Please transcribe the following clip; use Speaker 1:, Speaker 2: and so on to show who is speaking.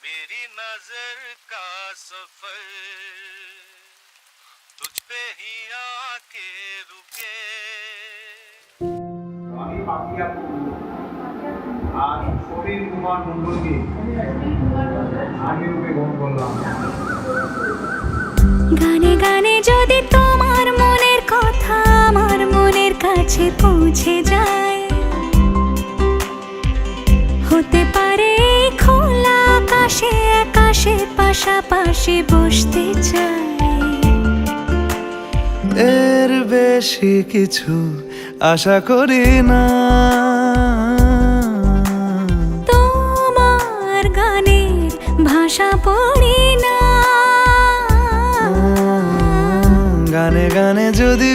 Speaker 1: मेरी नजर का सफर तुझ पे ही आके रुके।
Speaker 2: আমি পাপিয়া আর শরীর কুমার মন্ডলকে আমি রূপে গ্রহণ করলাম।
Speaker 3: গানে গানে যদি তোমার মনের কথা আমার মনের কাছে পৌঁছে যায়, হতে পারে এই খোলা আকাশে আকাশে পাশাপাশি বসতে চাই।
Speaker 4: এর বেশি কিছু আশা করি না,
Speaker 3: তোমার গানের ভাষা পড়ি না।
Speaker 4: গানে গানে যদি